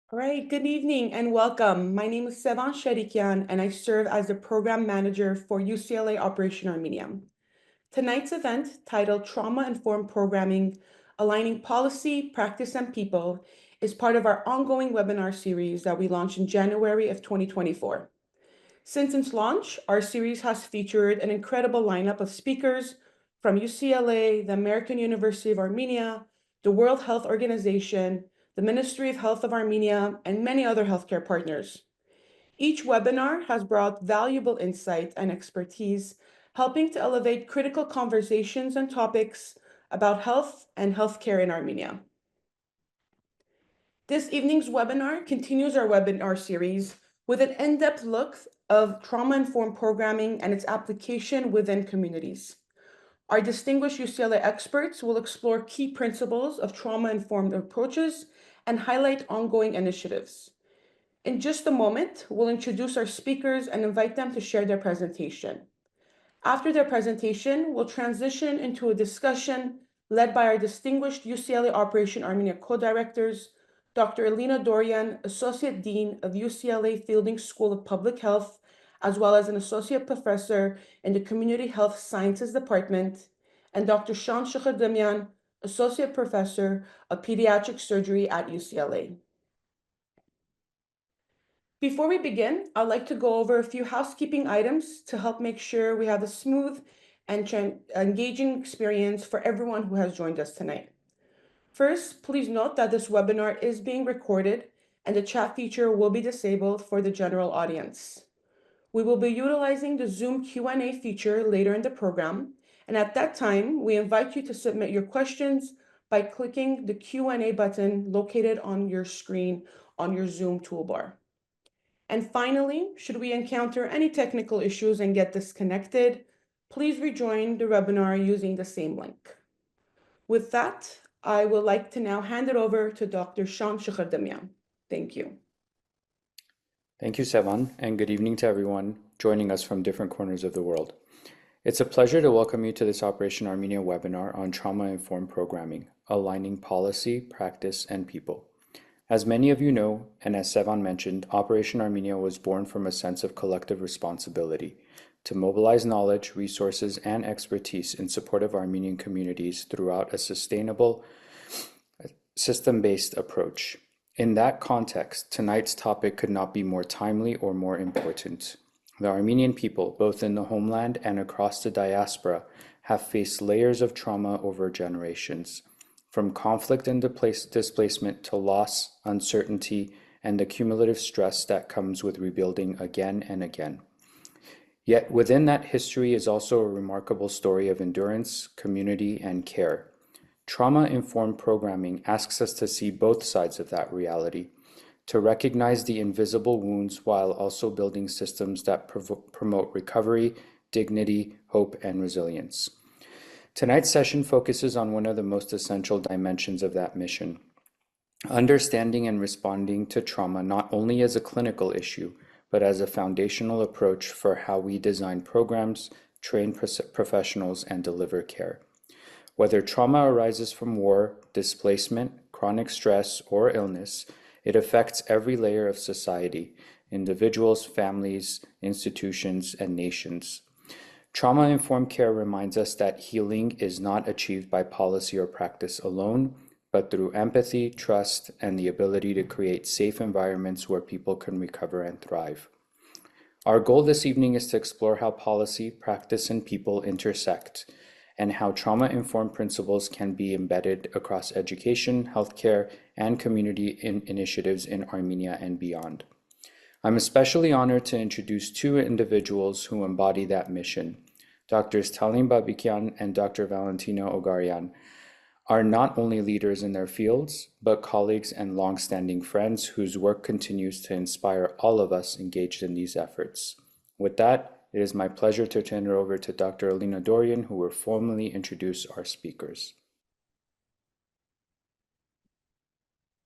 All right, good evening and welcome. My name is Sevan Shadikian and I serve as the program manager for UCLA Operation Armenia. Tonight's event, titled Trauma-Informed Programming, Aligning Policy, Practice, and People, is part of our ongoing webinar series that we launched in January of 2024. Since its launch, our series has featured an incredible lineup of speakers from UCLA, the American University of Armenia, the World Health Organization, the Ministry of Health of Armenia, and many other healthcare partners. Each webinar has brought valuable insight and expertise, helping to elevate critical conversations and topics about health and healthcare in Armenia. This evening's webinar continues our webinar series with an in-depth look of trauma-informed programming and its application within communities. Our distinguished UCLA experts will explore key principles of trauma-informed approaches and highlight ongoing initiatives. In just a moment, we'll introduce our speakers and invite them to share their presentation. After their presentation, we'll transition into a discussion led by our distinguished UCLA Operation Armenia co-directors, Dr. Elena Dorian, Associate Dean of UCLA Fielding School of Public Health, as well as an Associate Professor in the Community Health Sciences Department, and Dr. Sean Shechardemian, Associate Professor of Pediatric Surgery at UCLA. Before we begin, I'd like to go over a few housekeeping items to help make sure we have a smooth and engaging experience for everyone who has joined us tonight. First, please note that this webinar is being recorded and the chat feature will be disabled for the general audience. We will be utilizing the Zoom Q&A feature later in the program, and at that time, we invite you to submit your questions by clicking the Q&A button located on your screen on your Zoom toolbar. And finally, should we encounter any technical issues and get disconnected, please rejoin the webinar using the same link. With that, I would like to now hand it over to Dr. Sean Shechardemian. Thank you. Thank you, Sevan, and good evening to everyone joining us from different corners of the world. It's a pleasure to welcome you to this Operation Armenia webinar on trauma-informed programming, aligning policy, practice, and people. As many of you know, and as Sevan mentioned, Operation Armenia was born from a sense of collective responsibility to mobilize knowledge, resources, and expertise in support of Armenian communities throughout a sustainable, system-based approach. In that context, tonight's topic could not be more timely or more important. The Armenian people, both in the homeland and across the diaspora, have faced layers of trauma over generations. From conflict and displacement to loss, uncertainty, and the cumulative stress that comes with rebuilding again and again. Yet within that history is also a remarkable story of endurance, community, and care. Trauma-informed programming asks us to see both sides of that reality, to recognize the invisible wounds while also building systems that promote recovery, dignity, hope, and resilience. Tonight's session focuses on one of the most essential dimensions of that mission, understanding and responding to trauma not only as a clinical issue, but as a foundational approach for how we design programs, train professionals, and deliver care. Whether trauma arises from war, displacement, chronic stress, or illness, it affects every layer of society, individuals, families, institutions, and nations. Trauma-informed care reminds us that healing is not achieved by policy or practice alone, but through empathy, trust, and the ability to create safe environments where people can recover and thrive. Our goal this evening is to explore how policy, practice, and people intersect, and how trauma-informed principles can be embedded across education, healthcare, and community initiatives in Armenia and beyond. I'm especially honored to introduce two individuals who embody that mission. Drs. Talin Babikian and Dr. Valentina Ogaryan are not only leaders in their fields, but colleagues and long-standing friends whose work continues to inspire all of us engaged in these efforts. With that, it is my pleasure to turn it over to Dr. Elena Dorian, who will formally introduce our speakers.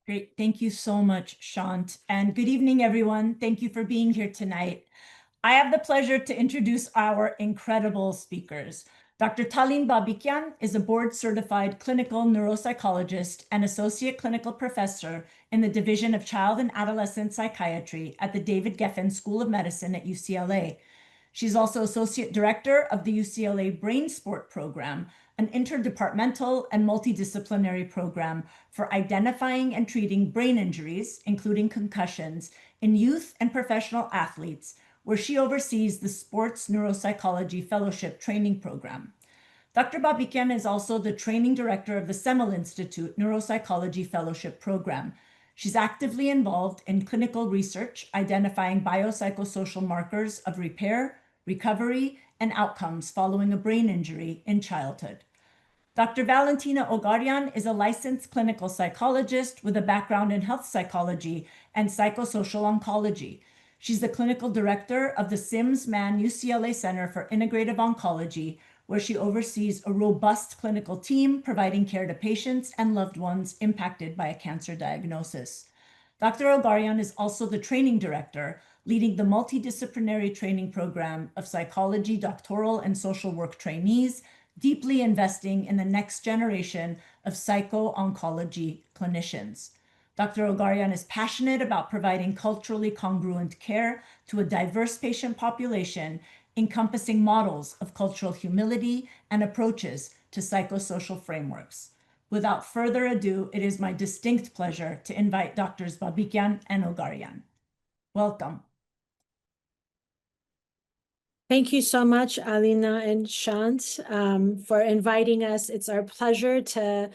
Great. Thank you so much, Shant. And good evening, everyone. Thank you for being here tonight. I have the pleasure to introduce our incredible speakers. Dr. Talin Babikian is a board-certified clinical neuropsychologist and associate clinical professor in the Division of Child and Adolescent Psychiatry at the David Geffen School of Medicine at UCLA. She's also associate director of the UCLA BrainSPORT program, an interdepartmental and multidisciplinary program for identifying and treating brain injuries, including concussions, in youth and professional athletes, where she oversees the Sports Neuropsychology Fellowship Training Program. Dr. Babikian is also the training director of the Semel Institute Neuropsychology Fellowship Program. She's actively involved in clinical research, identifying biopsychosocial markers of repair, recovery, and outcomes following a brain injury in childhood. Dr. Valentina Ogaryan is a licensed clinical psychologist with a background in health psychology and psychosocial oncology. She's the clinical director of the Mann UCLA Center for Integrative Oncology, where she oversees a robust clinical team providing care to patients and loved ones impacted by a cancer diagnosis. Dr. Ogaryan is also the training director, leading the multidisciplinary training program of psychology, doctoral, and social work trainees, deeply investing in the next generation of psycho-oncology clinicians. Dr. Ogaryan is passionate about providing culturally congruent care to a diverse patient population, encompassing models of cultural humility and approaches to psychosocial frameworks. Without further ado, it is my distinct pleasure to invite Drs. Babikian and Ogaryan. Welcome. Thank you so much, Alina and Shant, for inviting us. It's our pleasure to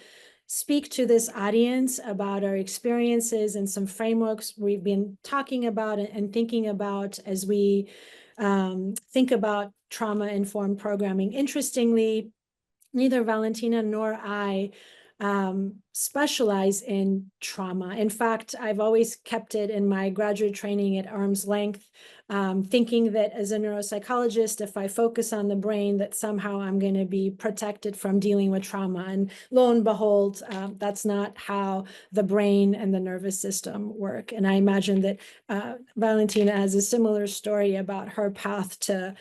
speak to this audience about our experiences and some frameworks we've been talking about and thinking about as we think about trauma-informed programming. Interestingly, neither Valentina nor I specialize in trauma. In fact, I've always kept it in my graduate training at arm's length, thinking that as a neuropsychologist, if I focus on the brain, that somehow I'm going to be protected from dealing with trauma. And lo and behold, that's not how the brain and the nervous system work. And I imagine that Valentina has a similar story about her path to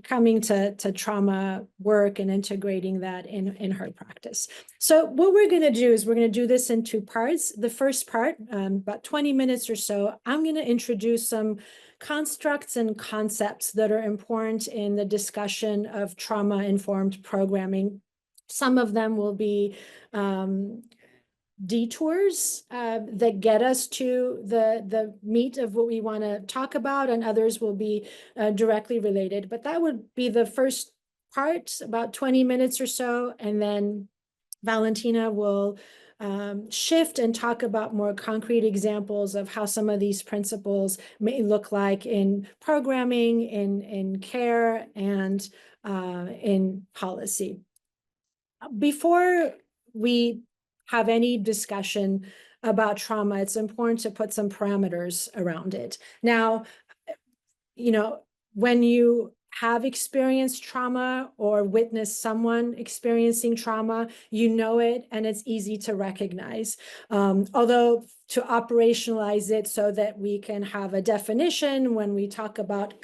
coming to trauma work and integrating that in her practice. So what we're going to do is we're going to do this in two parts. The first part, about 20 minutes or so, I'm going to introduce some constructs and concepts that are important in the discussion of trauma-informed programming. Some of them will be detours that get us to the meat of what we want to talk about, and others will be directly related. But that would be the first part, about 20 minutes or so, and then Valentina will shift and talk about more concrete examples of how some of these principles may look like in programming, in care, and in policy. Before we have any discussion about trauma, it's important to put some parameters around it. Now, you know, when you have experienced trauma or witnessed someone experiencing trauma, you know it, and it's easy to recognize. Although to operationalize it so that we can have a definition when we talk about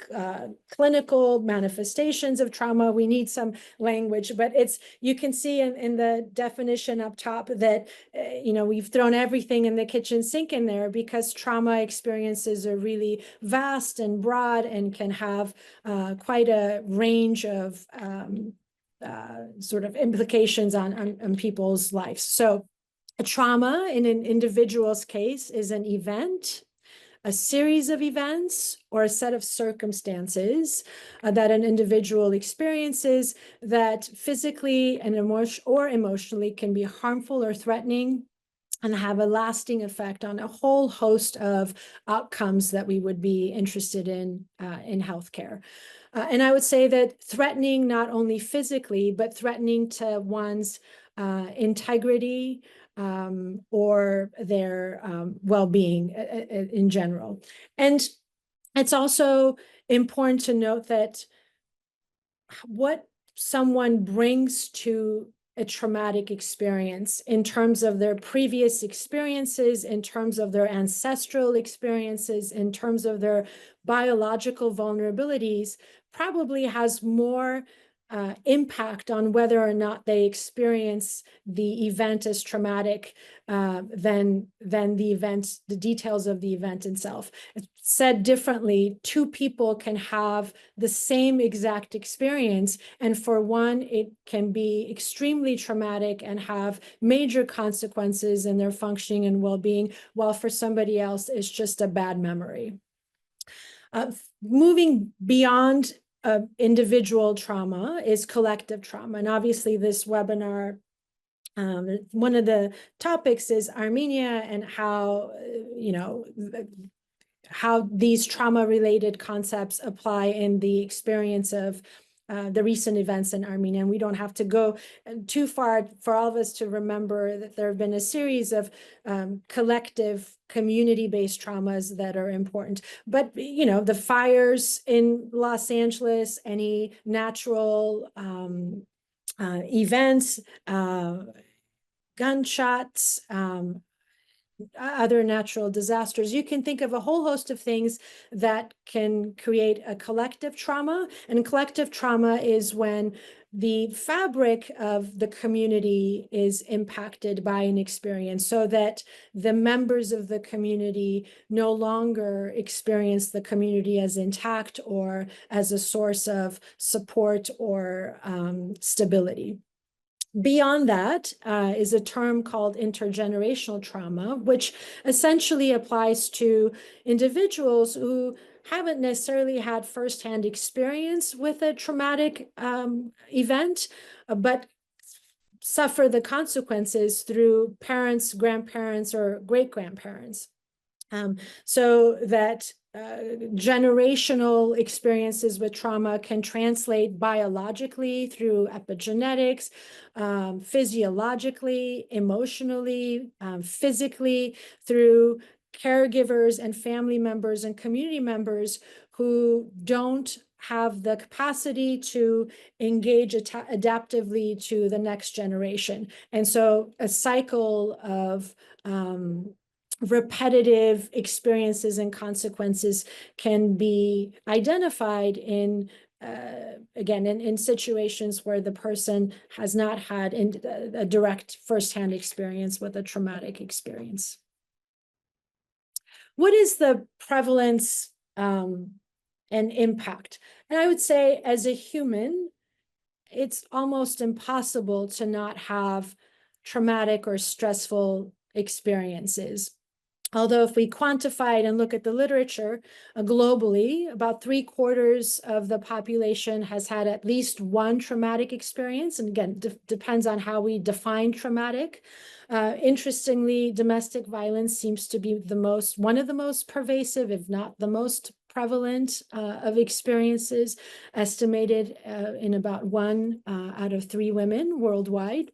clinical manifestations of trauma, we need some language, but you can see in the definition up top that, you know, we've thrown everything in the kitchen sink in there because trauma experiences are really vast and broad and can have quite a range of sort of implications on people's lives. So a trauma in an individual's case is an event, a series of events, or a set of circumstances that an individual experiences that physically and emotionally can be harmful or threatening and have a lasting effect on a whole host of outcomes that we would be interested in healthcare. And I would say that threatening not only physically, but threatening to one's integrity, or their well-being in general. And it's also important to note that what someone brings to a traumatic experience in terms of their previous experiences, in terms of their ancestral experiences, in terms of their biological vulnerabilities, probably has more impact on whether or not they experience the event as traumatic than the details of the event itself. Said differently, two people can have the same exact experience, and for one, it can be extremely traumatic and have major consequences in their functioning and well-being, while for somebody else, it's just a bad memory. Moving beyond individual trauma is collective trauma. And obviously this webinar, one of the topics is Armenia and how, how these trauma-related concepts apply in the experience of the recent events in Armenia. And we don't have to go too far for all of us to remember that there have been a series of collective community-based traumas that are important. But, the fires in Los Angeles, any natural events, gunshots, other natural disasters. You can think of a whole host of things that can create a collective trauma. And collective trauma is when the fabric of the community is impacted by an experience, so that the members of the community no longer experience the community as intact or as a source of support or stability. Beyond that is a term called intergenerational trauma, which essentially applies to individuals who haven't necessarily had firsthand experience with a traumatic event, but suffer the consequences through parents, grandparents, or great-grandparents. So that generational experiences with trauma can translate biologically through epigenetics, physiologically, emotionally, physically, through caregivers and family members and community members who don't have the capacity to engage adaptively to the next generation. And so a cycle of repetitive experiences and consequences can be identified in, again, in situations where the person has not had a direct firsthand experience with a traumatic experience. What is the prevalence and impact? And I would say, as a human, it's almost impossible to not have traumatic or stressful experiences. Although if we quantify it and look at the literature globally, about 3/4 of the population has had at least one traumatic experience. And again, depends on how we define traumatic. Interestingly, domestic violence seems to be one of the most pervasive, if not the most prevalent of experiences, estimated in about 1 out of 3 women worldwide.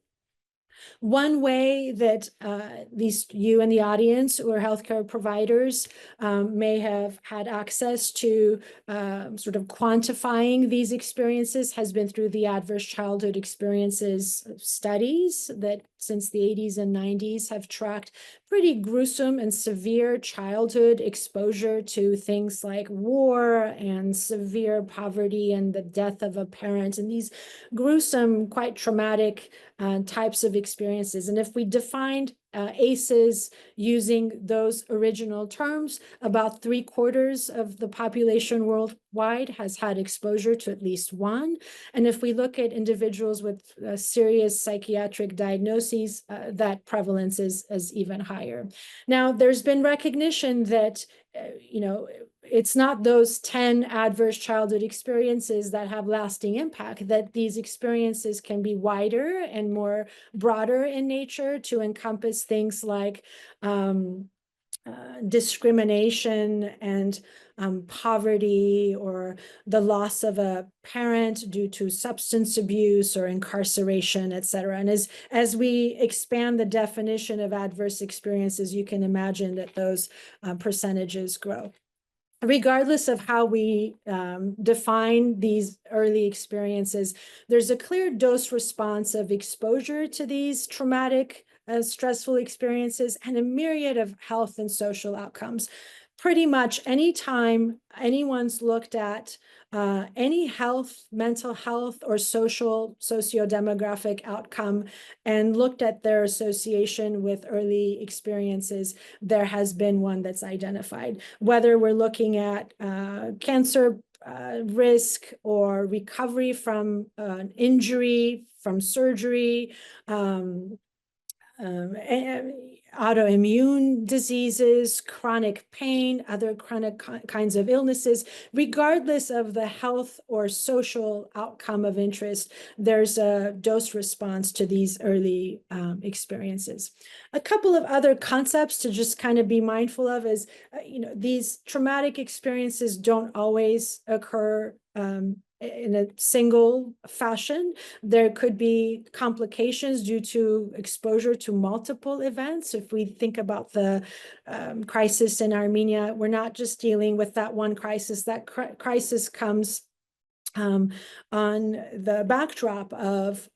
One way that at least you in the audience or healthcare providers may have had access to sort of quantifying these experiences has been through the adverse childhood experiences studies that since the 80s and 90s have tracked pretty gruesome and severe childhood exposure to things like war and severe poverty and the death of a parent, and these gruesome, quite traumatic types of experiences. And if we defined ACEs using those original terms, about 3/4 of the population worldwide has had exposure to at least one. And if we look at individuals with serious psychiatric diagnoses, that prevalence is even higher. Now, there's been recognition that, it's not those 10 adverse childhood experiences that have lasting impact, that these experiences can be wider and more broader in nature to encompass things like discrimination and poverty, or the loss of a parent due to substance abuse or incarceration, et cetera. And as we expand the definition of adverse experiences, you can imagine that those percentages grow. Regardless of how we define these early experiences, there's a clear dose response of exposure to these traumatic stressful experiences, and a myriad of health and social outcomes. Pretty much anytime anyone's looked at any health, mental health, or socio-demographic outcome and looked at their association with early experiences, there has been one that's identified. Whether we're looking at cancer risk or recovery from an injury, from surgery, autoimmune diseases, chronic pain, other chronic kinds of illnesses, regardless of the health or social outcome of interest, there's a dose response to these early experiences. A couple of other concepts to just kind of be mindful of is, these traumatic experiences don't always occur in a single fashion. There could be complications due to exposure to multiple events. If we think about the crisis in Armenia, we're not just dealing with that one crisis. That crisis comes on the backdrop of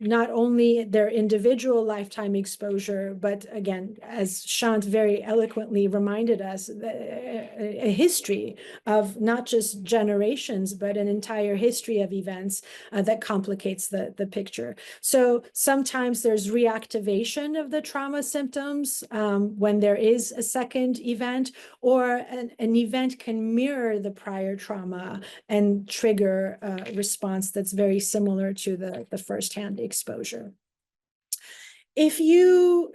not only their individual lifetime exposure, but again, as Shant very eloquently reminded us, a history of not just generations, but an entire history of events that complicates the picture. So sometimes there's reactivation of the trauma symptoms when there is a second event, or an event can mirror the prior trauma and trigger a response that's very similar to the firsthand exposure. If you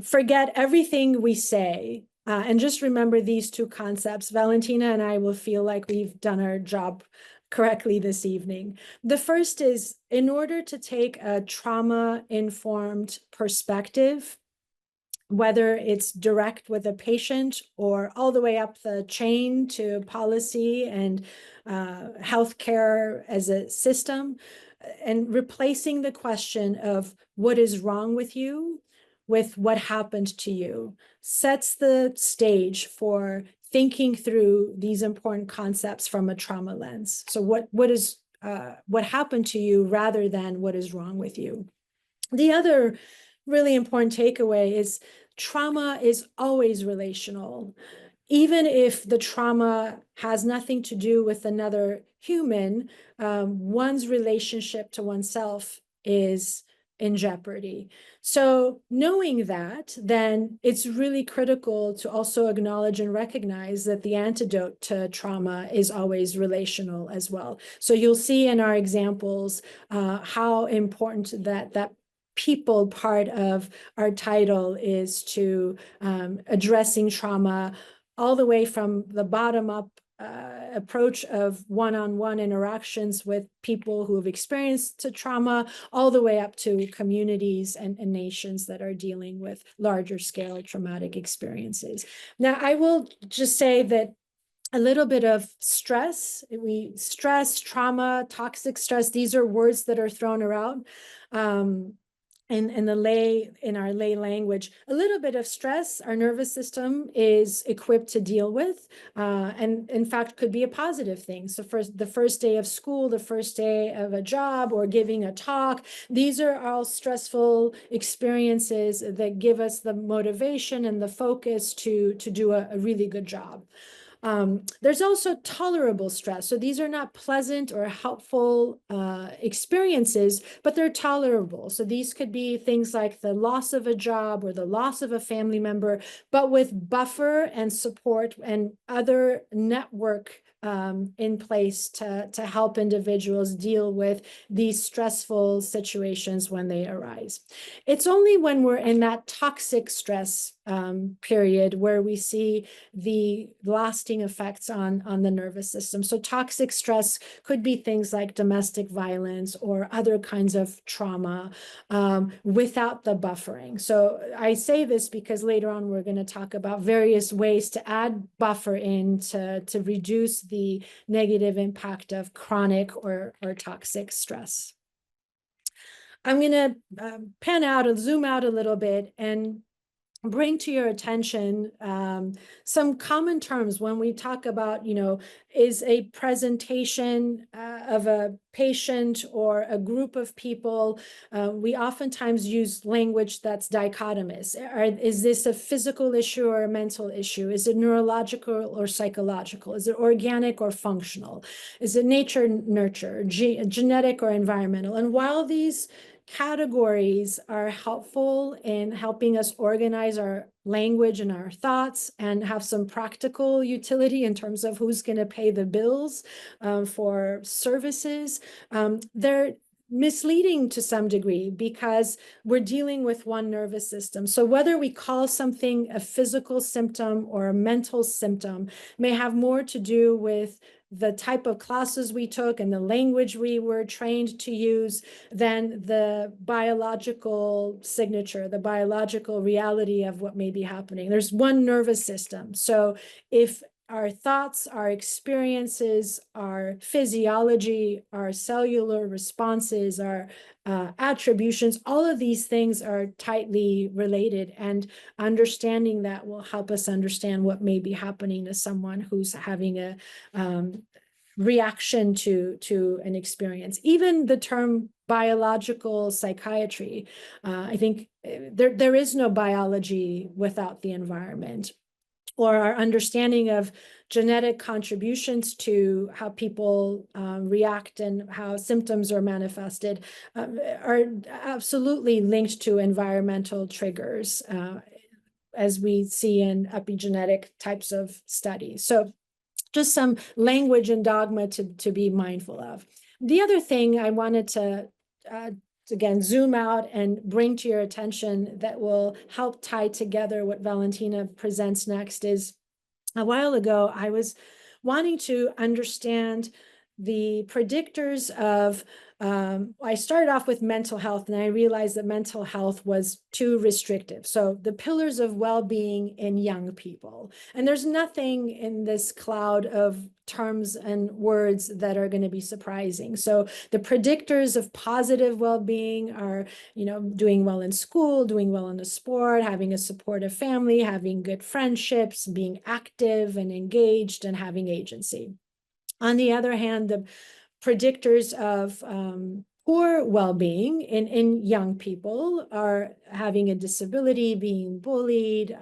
forget everything we say and just remember these two concepts, Valentina and I will feel like we've done our job correctly this evening. The first is, in order to take a trauma-informed perspective, whether it's direct with a patient or all the way up the chain to policy and healthcare as a system, and replacing the question of what is wrong with you with what happened to you, sets the stage for thinking through these important concepts from a trauma lens. So what happened to you rather than what is wrong with you. The other really important takeaway is trauma is always relational. Even if the trauma has nothing to do with another human, one's relationship to oneself is in jeopardy. So knowing that, then it's really critical to also acknowledge and recognize that the antidote to trauma is always relational as well. So you'll see in our examples how important that people part of our title is to addressing trauma all the way from the bottom up approach of one-on-one interactions with people who have experienced trauma, all the way up to communities and nations that are dealing with larger scale traumatic experiences. Now, I will just say that a little bit of stress, trauma, toxic stress, these are words that are thrown around. In our lay language, a little bit of stress, our nervous system is equipped to deal with, and in fact could be a positive thing. So for the first day of school, the first day of a job, or giving a talk, these are all stressful experiences that give us the motivation and the focus to do a really good job. There's also tolerable stress. So these are not pleasant or helpful experiences, but they're tolerable. So these could be things like the loss of a job or the loss of a family member, but with buffer and support and other network in place to help individuals deal with these stressful situations when they arise. It's only when we're in that toxic stress period where we see the lasting effects on the nervous system. So toxic stress could be things like domestic violence or other kinds of trauma without the buffering. So I say this because later on we're going to talk about various ways to add buffer in to reduce the negative impact of chronic or toxic stress. I'm going to pan out and zoom out a little bit and bring to your attention some common terms when we talk about, is a presentation of a patient or a group of people. We oftentimes use language that's dichotomous. Is this a physical issue or a mental issue? Is it neurological or psychological? Is it organic or functional? Is it nature, nurture, genetic or environmental? And while these categories are helpful in helping us organize our language and our thoughts and have some practical utility in terms of who's going to pay the bills for services. They're misleading to some degree because we're dealing with one nervous system. So whether we call something a physical symptom or a mental symptom may have more to do with the type of classes we took and the language we were trained to use than the biological signature, the biological reality of what may be happening. There's one nervous system. So if our thoughts, our experiences, our physiology, our cellular responses, our attributions, all of these things are tightly related, and understanding that will help us understand what may be happening to someone who's having a reaction to an experience. Even the term biological psychiatry, I think there is no biology without the environment, or our understanding of genetic contributions to how people react and how symptoms are manifested are absolutely linked to environmental triggers, as we see in epigenetic types of studies. So just some language and dogma to be mindful of. The other thing I wanted to again, zoom out and bring to your attention that will help tie together what Valentina presents next is, a while ago, I was wanting to understand the predictors of, I started off with mental health, and I realized that mental health was too restrictive. So the pillars of well-being in young people. And there's nothing in this cloud of terms and words that are going to be surprising. So the predictors of positive well-being are, doing well in school, doing well in a sport, having a supportive family, having good friendships, being active and engaged, and having agency. On the other hand, the predictors of poor well-being in young people are having a disability, being bullied,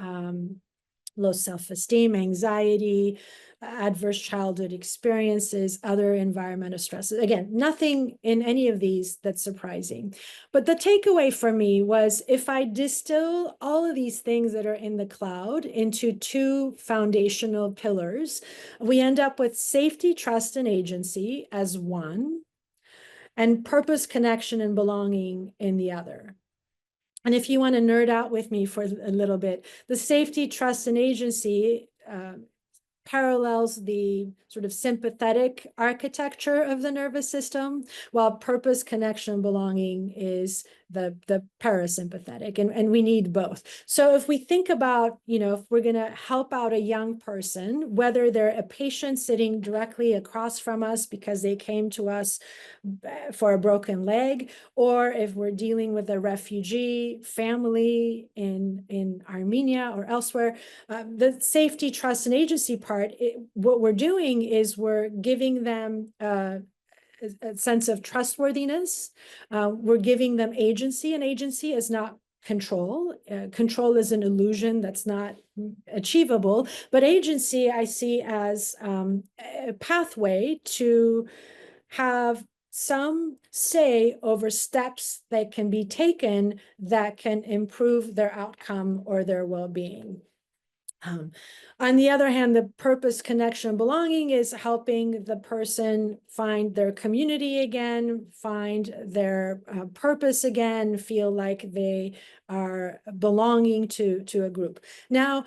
low self-esteem, anxiety, adverse childhood experiences, other environmental stresses. Again, nothing in any of these that's surprising. But the takeaway for me was, if I distill all of these things that are in the cloud into two foundational pillars, we end up with safety, trust, and agency as one, and purpose, connection, and belonging in the other. And if you want to nerd out with me for a little bit, the safety, trust, and agency parallels the sort of sympathetic architecture of the nervous system, while purpose, connection, and belonging is the parasympathetic, and we need both. So if we think about, if we're going to help out a young person, whether they're a patient sitting directly across from us because they came to us for a broken leg, or if we're dealing with a refugee family in Armenia or elsewhere, the safety, trust, and agency part, what we're doing is we're giving them a sense of trustworthiness. We're giving them agency, and agency is not control. Control is an illusion that's not achievable, but agency I see as a pathway to have some say over steps that can be taken that can improve their outcome or their well-being. On the other hand, the purpose, connection, and belonging is helping the person find their community again, find their purpose again, feel like they are belonging to a group. Now,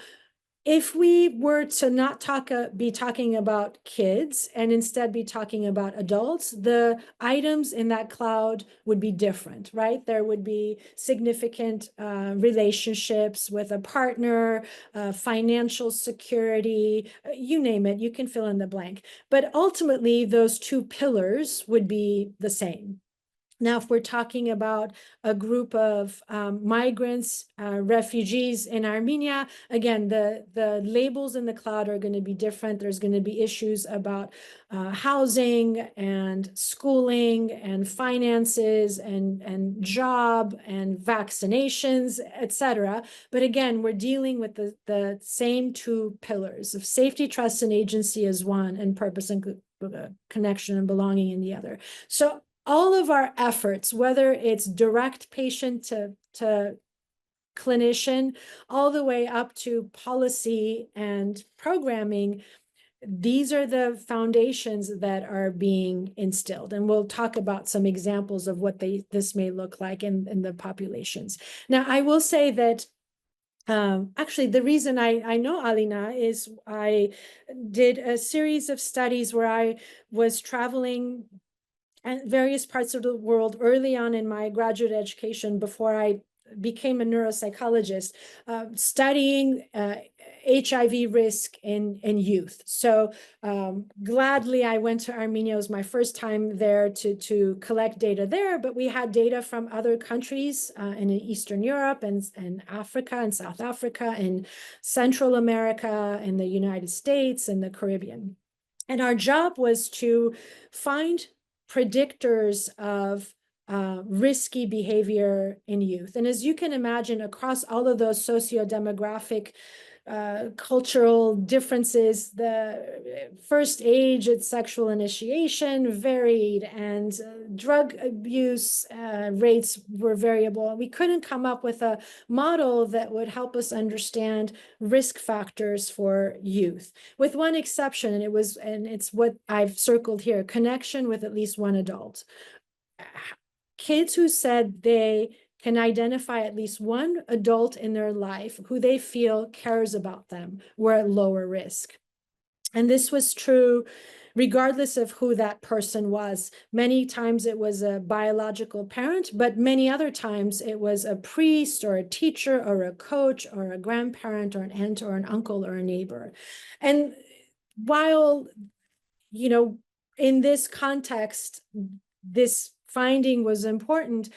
if we were to not be talking about kids and instead be talking about adults, the items in that cloud would be different, right? There would be significant relationships with a partner, financial security, you name it, you can fill in the blank. But ultimately, those two pillars would be the same. Now, if we're talking about a group of migrants, refugees in Armenia, again, the labels in the cloud are going to be different. There's going to be issues about housing and schooling and finances and job and vaccinations, etc. But again, we're dealing with the same two pillars of safety, trust, and agency as one, and purpose and connection and belonging in the other. So all of our efforts, whether it's direct patient to clinician, all the way up to policy and programming, these are the foundations that are being instilled. And we'll talk about some examples of what this may look like in the populations. Now, I will say that actually, the reason I know Alina is I did a series of studies where I was traveling and various parts of the world early on in my graduate education before I became a neuropsychologist, studying HIV risk in youth. So gladly, I went to Armenia. It was my first time there to collect data there, but we had data from other countries in Eastern Europe and Africa and South Africa and Central America and the United States and the Caribbean. And our job was to find predictors of risky behavior in youth. And as you can imagine, across all of those socio-demographic cultural differences, the first age at sexual initiation varied, and drug abuse rates were variable. We couldn't come up with a model that would help us understand risk factors for youth, with one exception, and it's what I've circled here: connection with at least one adult. Kids who said they can identify at least one adult in their life who they feel cares about them were at lower risk. And this was true regardless of who that person was. Many times it was a biological parent, but many other times it was a priest or a teacher or a coach or a grandparent or an aunt or an uncle or a neighbor. And while, in this context, this finding was important,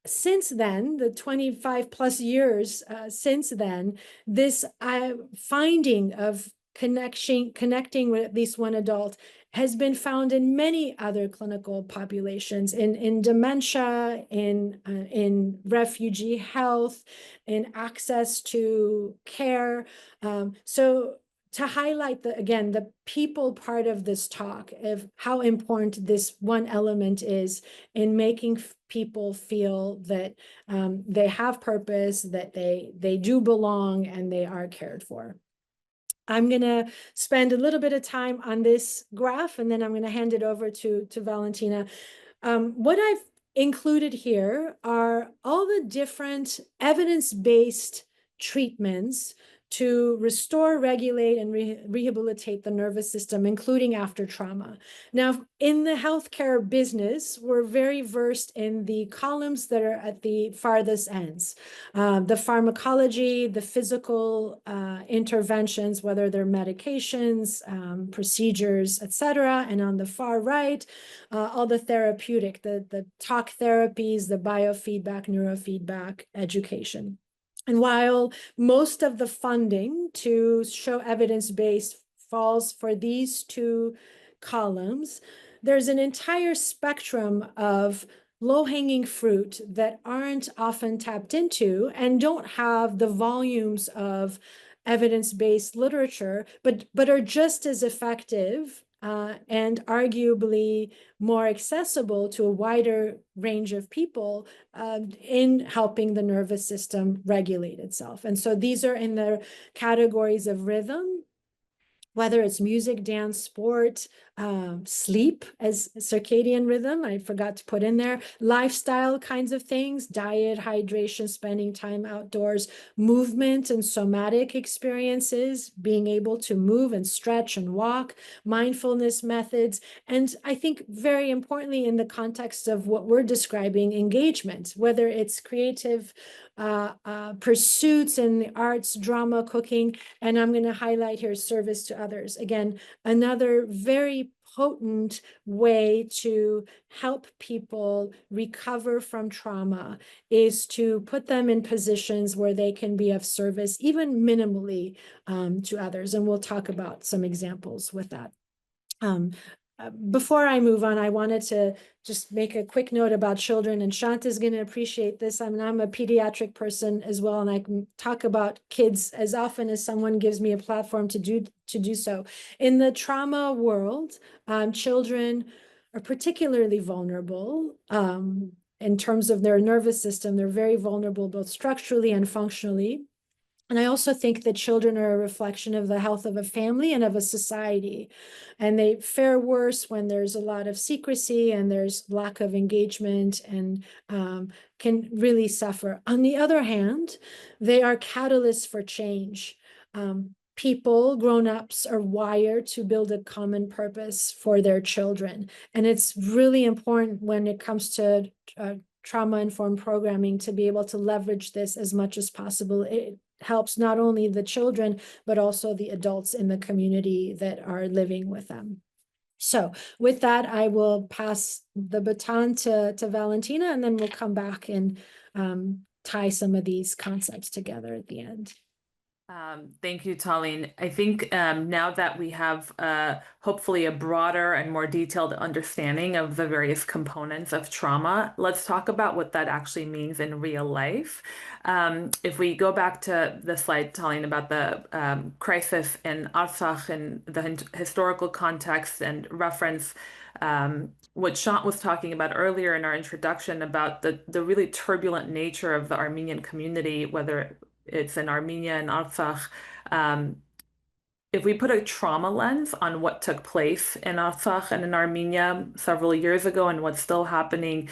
since then, the 25 plus years since then, this finding of connecting with at least one adult has been found in many other clinical populations, in dementia, in refugee health, in access to care. So to highlight the people part of this talk of how important this one element is in making people feel that they have purpose, that they do belong, and they are cared for. I'm going to spend a little bit of time on this graph, and then I'm going to hand it over to Valentina. What I've included here are all the different evidence-based treatments to restore, regulate, and rehabilitate the nervous system, including after trauma. Now, in the healthcare business, we're very versed in the columns that are at the farthest ends. The pharmacology, the physical interventions, whether they're medications, procedures, etc. And on the far right, all the therapeutic, the talk therapies, the biofeedback, neurofeedback, education. And while most of the funding to show evidence-based falls for these two columns, there's an entire spectrum of low-hanging fruit that aren't often tapped into and don't have the volumes of evidence-based literature, but are just as effective and arguably more accessible to a wider range of people in helping the nervous system regulate itself. And so these are in the categories of rhythm, whether it's music, dance, sport, sleep as circadian rhythm, I forgot to put in there, lifestyle kinds of things, diet, hydration, spending time outdoors, movement and somatic experiences, being able to move and stretch and walk, mindfulness methods, and I think very importantly in the context of what we're describing, engagement, whether it's creative pursuits in the arts, drama, cooking, and I'm going to highlight here service to others. Again, another very potent way to help people recover from trauma is to put them in positions where they can be of service, even minimally, to others. And we'll talk about some examples with that. Before I move on, I wanted to just make a quick note about children, and Shant is going to appreciate this. I mean, I'm a pediatric person as well, and I can talk about kids as often as someone gives me a platform to do so. In the trauma world, children are particularly vulnerable in terms of their nervous system. They're very vulnerable both structurally and functionally. And I also think that children are a reflection of the health of a family and of a society. And they fare worse when there's a lot of secrecy and there's lack of engagement, and can really suffer. On the other hand, they are catalysts for change. People, grown-ups, are wired to build a common purpose for their children. And it's really important when it comes to trauma-informed programming to be able to leverage this as much as possible. It helps not only the children, but also the adults in the community that are living with them. So with that, I will pass the baton to Valentina, and then we'll come back and tie some of these concepts together at the end. Thank you, Talin. I think now that we have hopefully a broader and more detailed understanding of the various components of trauma, let's talk about what that actually means in real life. If we go back to the slide, Talin, about the crisis in Artsakh and the historical context, and reference what Shant was talking about earlier in our introduction about the really turbulent nature of the Armenian community, whether it's in Armenia and Artsakh. If we put a trauma lens on what took place in Artsakh and in Armenia several years ago and what's still happening,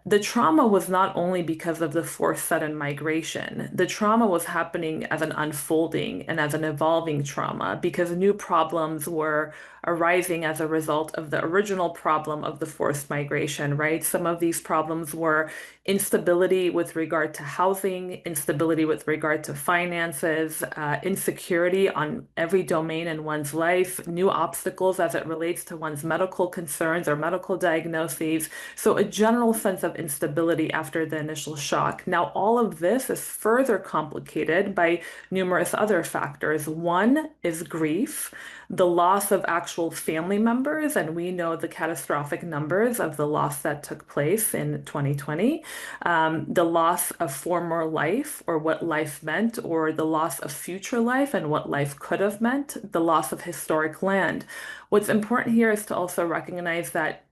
the trauma was not only because of the forced sudden migration. The trauma was happening as an unfolding and as an evolving trauma, because new problems were arising as a result of the original problem of the forced migration, right? Some of these problems were instability with regard to housing, instability with regard to finances, insecurity on every domain in one's life, new obstacles as it relates to one's medical concerns or medical diagnoses. So a general sense of instability after the initial shock. Now, all of this is further complicated by numerous other factors. One is grief, the loss of actual family members, and we know the catastrophic numbers of the loss that took place in 2020, the loss of former life or what life meant, or the loss of future life and what life could have meant, the loss of historic land. What's important here is to also recognize that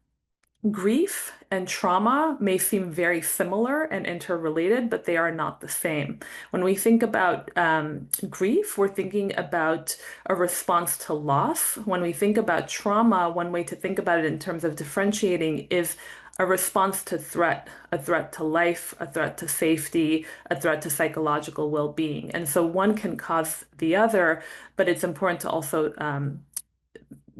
grief and trauma may seem very similar and interrelated, but they are not the same. When we think about grief, we're thinking about a response to loss. When we think about trauma, one way to think about it in terms of differentiating is a response to threat, a threat to life, a threat to safety, a threat to psychological well-being. And so one can cause the other, but it's important to also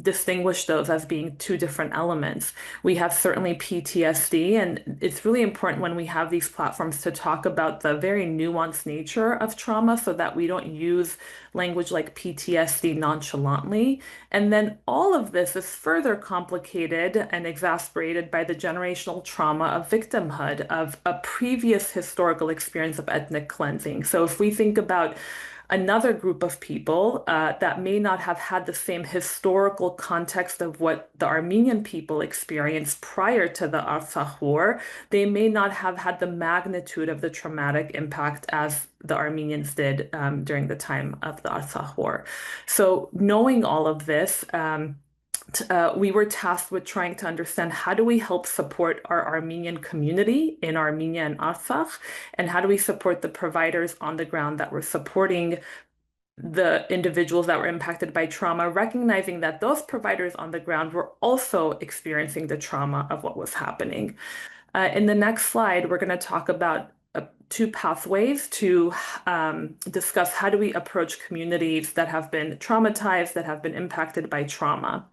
distinguish those as being two different elements. We have certainly PTSD, and it's really important when we have these platforms to talk about the very nuanced nature of trauma so that we don't use language like PTSD nonchalantly. And then all of this is further complicated and exacerbated by the generational trauma of victimhood, of a previous historical experience of ethnic cleansing. So if we think about another group of people that may not have had the same historical context of what the Armenian people experienced prior to the Artsakh War, they may not have had the magnitude of the traumatic impact as the Armenians did during the time of the Artsakh War. So knowing all of this, we were tasked with trying to understand how do we help support our Armenian community in Armenia and Artsakh, and how do we support the providers on the ground that were supporting the individuals that were impacted by trauma, recognizing that those providers on the ground were also experiencing the trauma of what was happening. In the next slide, we're going to talk about two pathways to discuss how do we approach communities that have been traumatized, that have been impacted by trauma.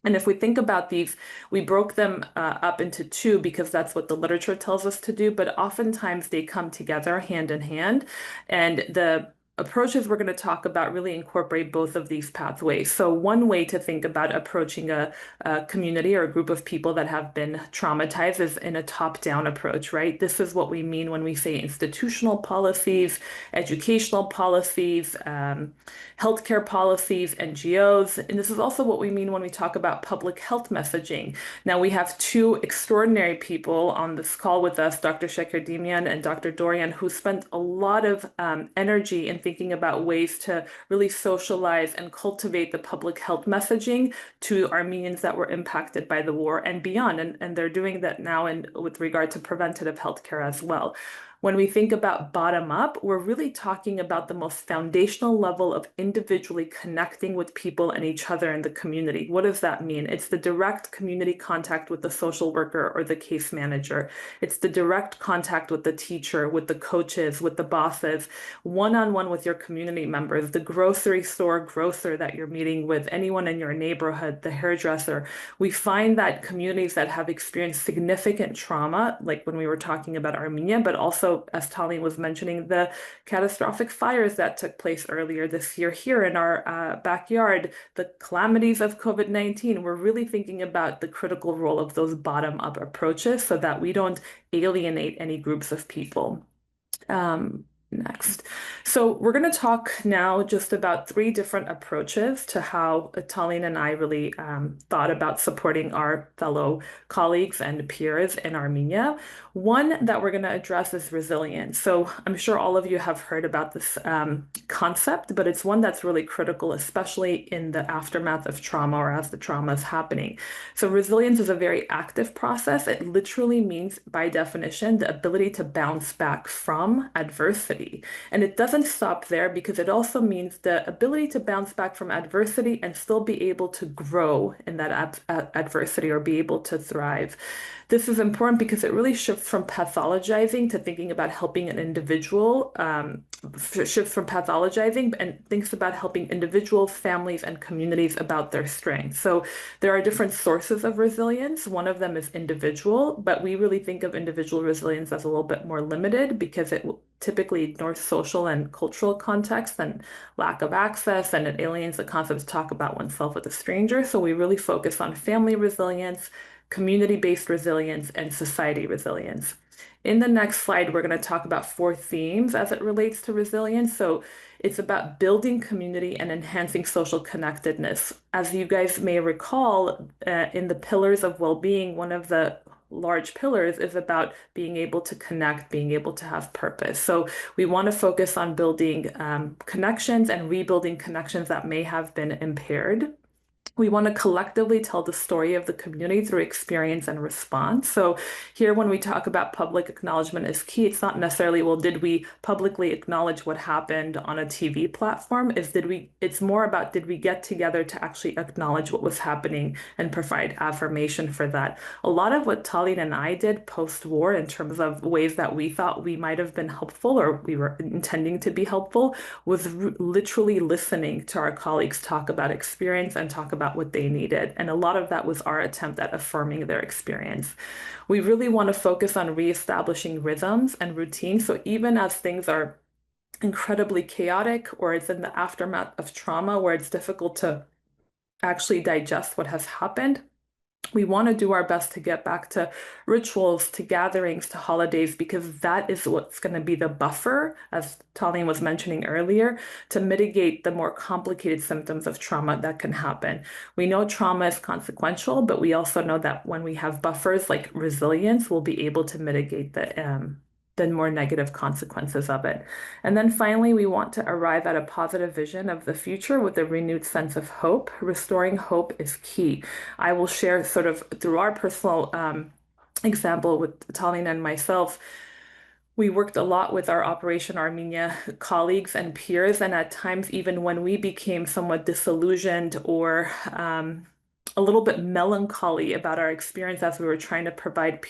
And if we think about these, we broke them up into two because that's what the literature tells us to do, but oftentimes they come together hand in hand. And the approaches we're going to talk about really incorporate both of these pathways. So one way to think about approaching a community or a group of people that have been traumatized is in a top-down approach, right? This is what we mean when we say institutional policies, educational policies, healthcare policies, NGOs. And this is also what we mean when we talk about public health messaging. Now, we have two extraordinary people on this call with us, Dr. Shekerdemian and Dr. Dorian, who spent a lot of energy in thinking about ways to really socialize and cultivate the public health messaging to Armenians that were impacted by the war and beyond. And they're doing that now with regard to preventative healthcare as well. When we think about bottom up, we're really talking about the most foundational level of individually connecting with people and each other in the community. What does that mean? It's the direct community contact with the social worker or the case manager. It's the direct contact with the teacher, with the coaches, with the bosses, one-on-one with your community members, the grocery store grocer that you're meeting with, anyone in your neighborhood, the hairdresser. We find that communities that have experienced significant trauma, like when we were talking about Armenia, but also, as Talin was mentioning, the catastrophic fires that took place earlier this year here in our backyard, the calamities of COVID-19, we're really thinking about the critical role of those bottom-up approaches so that we don't alienate any groups of people. Next. So we're going to talk now just about three different approaches to how Talin and I really thought about supporting our fellow colleagues and peers in Armenia. One that we're going to address is resilience. So I'm sure all of you have heard about this concept, but it's one that's really critical, especially in the aftermath of trauma or as the trauma is happening. So resilience is a very active process. It literally means, by definition, the ability to bounce back from adversity. And it doesn't stop there because it also means the ability to bounce back from adversity and still be able to grow in that adversity or be able to thrive. This is important because it really shifts from pathologizing to thinking about helping an individual, shifts from pathologizing and thinks about helping individuals, families, and communities about their strengths. So there are different sources of resilience. One of them is individual, but we really think of individual resilience as a little bit more limited because it typically ignores social and cultural context and lack of access, and it alienates the concept to talk about oneself with a stranger. So we really focus on family resilience, community-based resilience, and society resilience. In the next slide, we're going to talk about 4 themes as it relates to resilience. So it's about building community and enhancing social connectedness. As you guys may recall, in the pillars of well-being, one of the large pillars is about being able to connect, being able to have purpose. So we want to focus on building connections and rebuilding connections that may have been impaired. We want to collectively tell the story of the community through experience and response. So here, when we talk about public acknowledgement is key, it's not necessarily, well, did we publicly acknowledge what happened on a TV platform? It's more about, did we get together to actually acknowledge what was happening and provide affirmation for that? A lot of what Talin and I did post-war in terms of ways that we thought we might have been helpful or we were intending to be helpful was literally listening to our colleagues talk about experience and talk about what they needed. And a lot of that was our attempt at affirming their experience. We really want to focus on reestablishing rhythms and routines. So even as things are incredibly chaotic or it's in the aftermath of trauma where it's difficult to actually digest what has happened, we want to do our best to get back to rituals, to gatherings, to holidays, because that is what's going to be the buffer, as Talin was mentioning earlier, to mitigate the more complicated symptoms of trauma that can happen. We know trauma is consequential, but we also know that when we have buffers like resilience, we'll be able to mitigate the more negative consequences of it. And then finally, we want to arrive at a positive vision of the future with a renewed sense of hope. Restoring hope is key. I will share sort of through our personal example with Talin and myself. We worked a lot with our Operation Armenia colleagues and peers, and at times, even when we became somewhat disillusioned or a little bit melancholy about our experience as we were trying to provide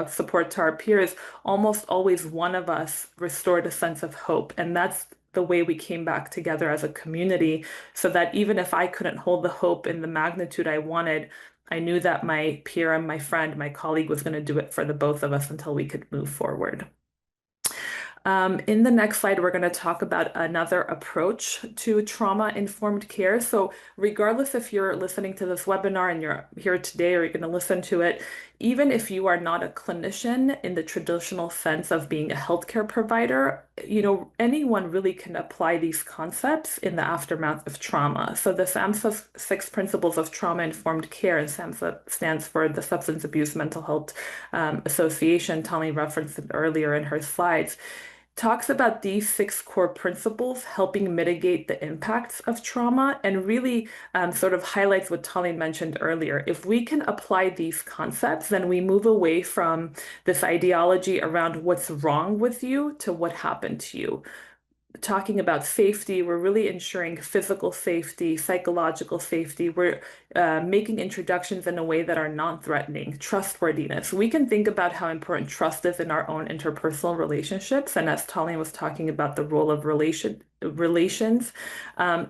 support to our peers, almost always one of us restored a sense of hope. And that's the way we came back together as a community, so that even if I couldn't hold the hope in the magnitude I wanted, I knew that my peer and my friend, my colleague was going to do it for the both of us until we could move forward. In the next slide, we're going to talk about another approach to trauma-informed care. So regardless if you're listening to this webinar and you're here today or you're going to listen to it, even if you are not a clinician in the traditional sense of being a healthcare provider, anyone really can apply these concepts in the aftermath of trauma. So the SAMHSA 6 Principles of Trauma-Informed Care, and SAMHSA stands for the Substance Abuse Mental Health Association. Talin referenced it earlier in her slides, talks about these 6 core principles helping mitigate the impacts of trauma, and really sort of highlights what Talin mentioned earlier. If we can apply these concepts, then we move away from this ideology around what's wrong with you to what happened to you. Talking about safety, we're really ensuring physical safety, psychological safety. We're making introductions in a way that are non-threatening, trustworthiness. We can think about how important trust is in our own interpersonal relationships. And as Talin was talking about the role of relations,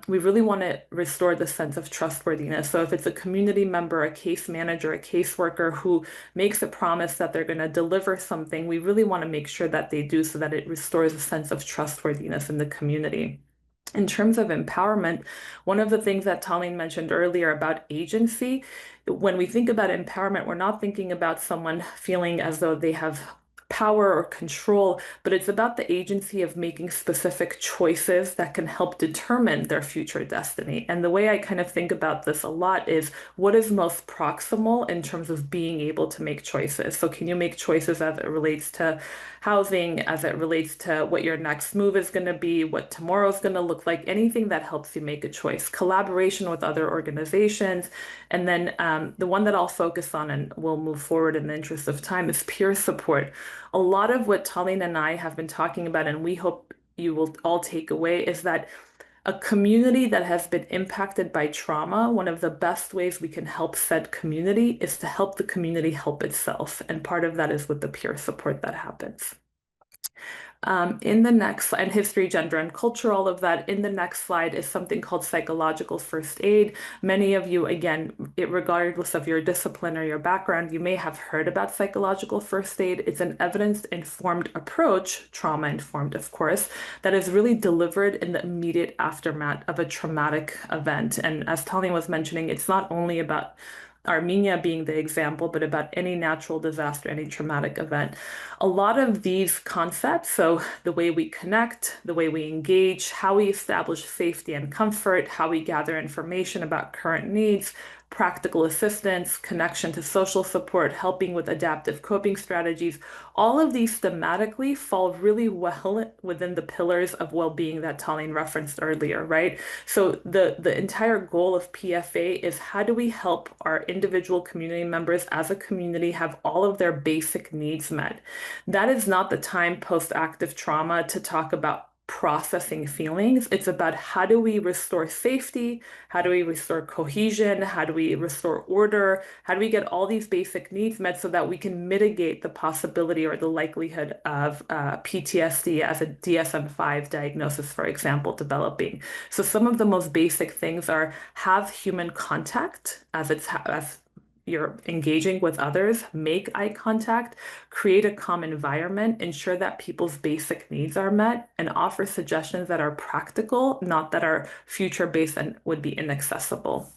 we really want to restore the sense of trustworthiness. So if it's a community member, a case manager, a caseworker who makes a promise that they're going to deliver something, we really want to make sure that they do, so that it restores a sense of trustworthiness in the community. In terms of empowerment, one of the things that Talin mentioned earlier about agency, when we think about empowerment, we're not thinking about someone feeling as though they have power or control, but it's about the agency of making specific choices that can help determine their future destiny. And the way I kind of think about this a lot is, what is most proximal in terms of being able to make choices? So can you make choices as it relates to housing, as it relates to what your next move is going to be, what tomorrow is going to look like, anything that helps you make a choice, collaboration with other organizations. And then the one that I'll focus on, and we'll move forward in the interest of time, is peer support. A lot of what Talin and I have been talking about, and we hope you will all take away, is that a community that has been impacted by trauma, one of the best ways we can help said community is to help the community help itself. And part of that is with the peer support that happens. In the next slide, history, gender, and culture, all of that. In the next slide is something called psychological first aid. Many of you, again, regardless of your discipline or your background, you may have heard about psychological first aid. It's an evidence-informed approach, trauma-informed, of course, that is really delivered in the immediate aftermath of a traumatic event. And as Talin was mentioning, it's not only about Armenia being the example, but about any natural disaster, any traumatic event. A lot of these concepts, so the way we connect, the way we engage, how we establish safety and comfort, how we gather information about current needs, practical assistance, connection to social support, helping with adaptive coping strategies, all of these thematically fall really well within the pillars of well-being that Talin referenced earlier, right? So the entire goal of PFA is, how do we help our individual community members as a community have all of their basic needs met? That is not the time post-active trauma to talk about processing feelings. It's about, how do we restore safety? How do we restore cohesion? How do we restore order? How do we get all these basic needs met so that we can mitigate the possibility or the likelihood of PTSD as a DSM-5 diagnosis, for example, developing? So some of the most basic things are, have human contact as you're engaging with others, make eye contact, create a calm environment, ensure that people's basic needs are met, and offer suggestions that are practical, not that are future-based and would be inaccessible.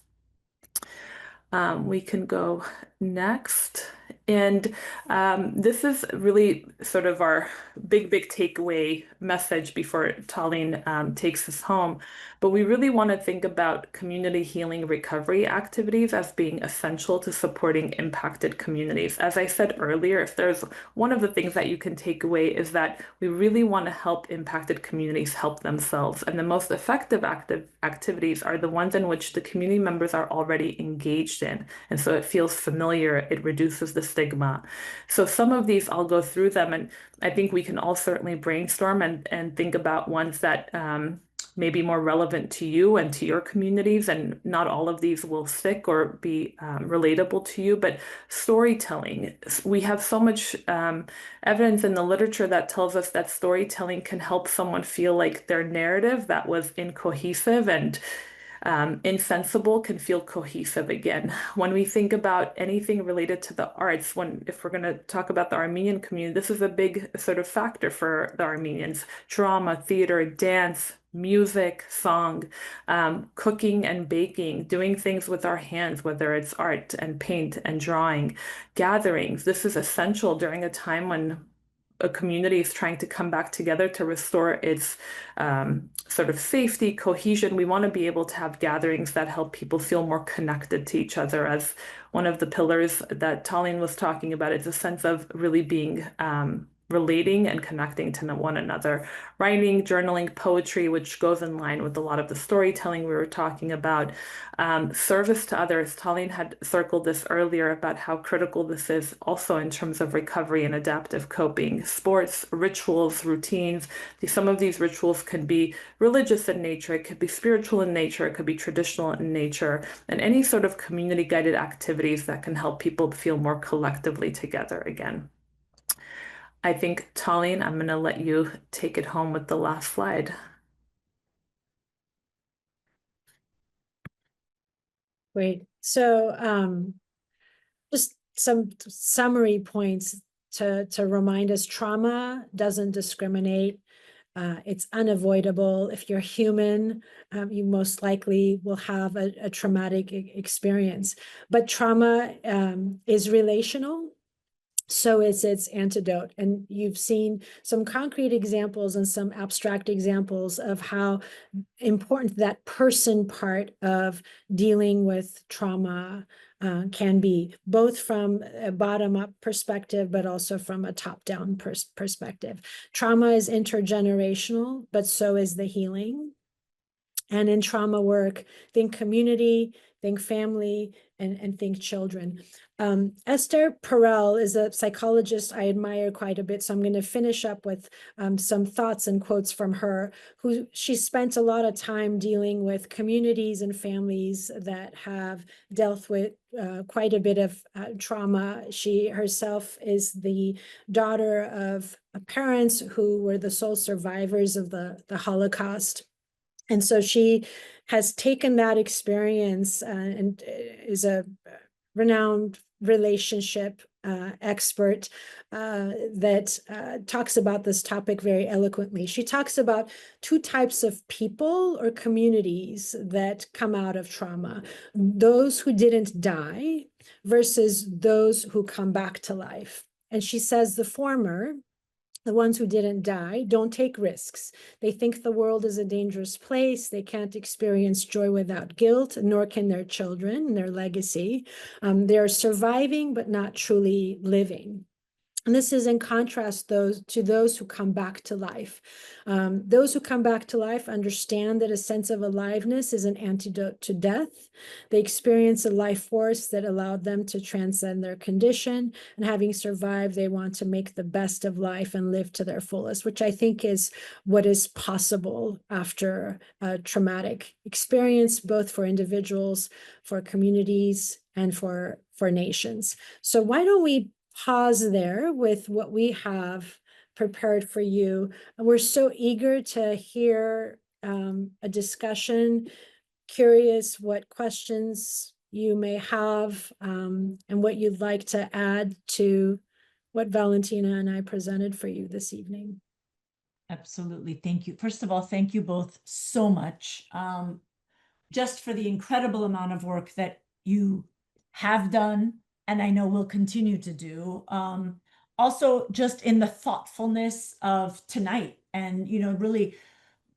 We can go next. And this is really sort of our big takeaway message before Talin takes us home. But we really want to think about community healing recovery activities as being essential to supporting impacted communities. As I said earlier, if there's one of the things that you can take away, is that we really want to help impacted communities help themselves. And the most effective activities are the ones in which the community members are already engaged in. And so it feels familiar, it reduces the stigma. So some of these, I'll go through them, and I think we can all certainly brainstorm and think about ones that maybe more relevant to you and to your communities, and not all of these will stick or be relatable to you, but storytelling. We have so much evidence in the literature that tells us that storytelling can help someone feel like their narrative that was incohesive and insensible can feel cohesive again. When we think about anything related to the arts, if we're going to talk about the Armenian community, this is a big sort of factor for the Armenians. Drama, theater, dance, music, song, cooking and baking, doing things with our hands, whether it's art and paint and drawing, gatherings. This is essential during a time when a community is trying to come back together to restore its sort of safety, cohesion. We want to be able to have gatherings that help people feel more connected to each other. As one of the pillars that Talin was talking about, it's a sense of really being relating and connecting to one another. Writing, journaling, poetry, which goes in line with a lot of the storytelling we were talking about. Service to others. Talin had circled this earlier about how critical this is also in terms of recovery and adaptive coping. Sports, rituals, routines. Some of these rituals can be religious in nature, it could be spiritual in nature, it could be traditional in nature, and any sort of community-guided activities that can help people feel more collectively together again. I think, Talin, I'm going to let you take it home with the last slide. Great. So just some summary points to remind us: trauma doesn't discriminate. It's unavoidable. If you're human, you most likely will have a traumatic experience. But trauma is relational. So it's its antidote. And you've seen some concrete examples and some abstract examples of how important that person part of dealing with trauma can be, both from a bottom-up perspective, but also from a top-down perspective. Trauma is intergenerational, but so is the healing. And in trauma work, think community, think family, and think children. Esther Perel is a psychologist I admire quite a bit, so I'm going to finish up with some thoughts and quotes from her, she spent a lot of time dealing with communities and families that have dealt with quite a bit of trauma. She herself is the daughter of parents who were the sole survivors of the Holocaust. And so she has taken that experience and is a renowned relationship expert that talks about this topic very eloquently. She talks about two types of people or communities that come out of trauma: those who didn't die versus those who come back to life. And she says the former, the ones who didn't die, don't take risks. They think the world is a dangerous place. They can't experience joy without guilt, nor can their children and their legacy. They're surviving, but not truly living. And this is in contrast to those who come back to life. Those who come back to life understand that a sense of aliveness is an antidote to death. They experience a life force that allowed them to transcend their condition. And having survived, they want to make the best of life and live to their fullest, which I think is what is possible after a traumatic experience, both for individuals, for communities, and for nations. So why don't we pause there with what we have prepared for you. We're so eager to hear a discussion, curious what questions you may have and what you'd like to add to what Valentina and I presented for you this evening. Absolutely. Thank you. First of all, thank you both so much just for the incredible amount of work that you have done, and I know will continue to do. Also, just in the thoughtfulness of tonight and, really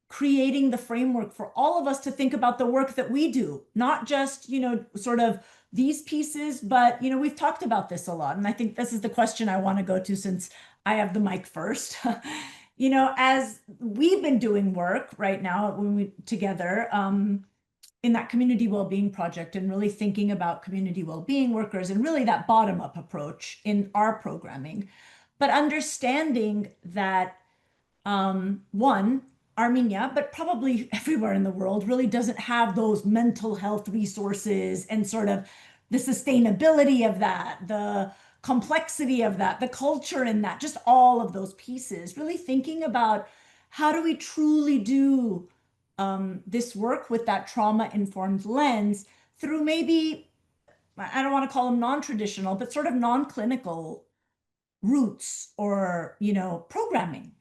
creating the framework for all of us to think about the work that we do, not just, sort of these pieces, but, we've talked about this a lot. And I think this is the question I want to go to since I have the mic first. As we've been doing work right now when we together, in that community well-being project and really thinking about community well-being workers and really that bottom-up approach in our programming, but understanding that one, Armenia, but probably everywhere in the world, really doesn't have those mental health resources and sort of the sustainability of that, the complexity of that, the culture in that, just all of those pieces. Really thinking about how do we truly do this work with that trauma-informed lens through maybe, I don't want to call them non-traditional, but sort of non-clinical routes or, programming,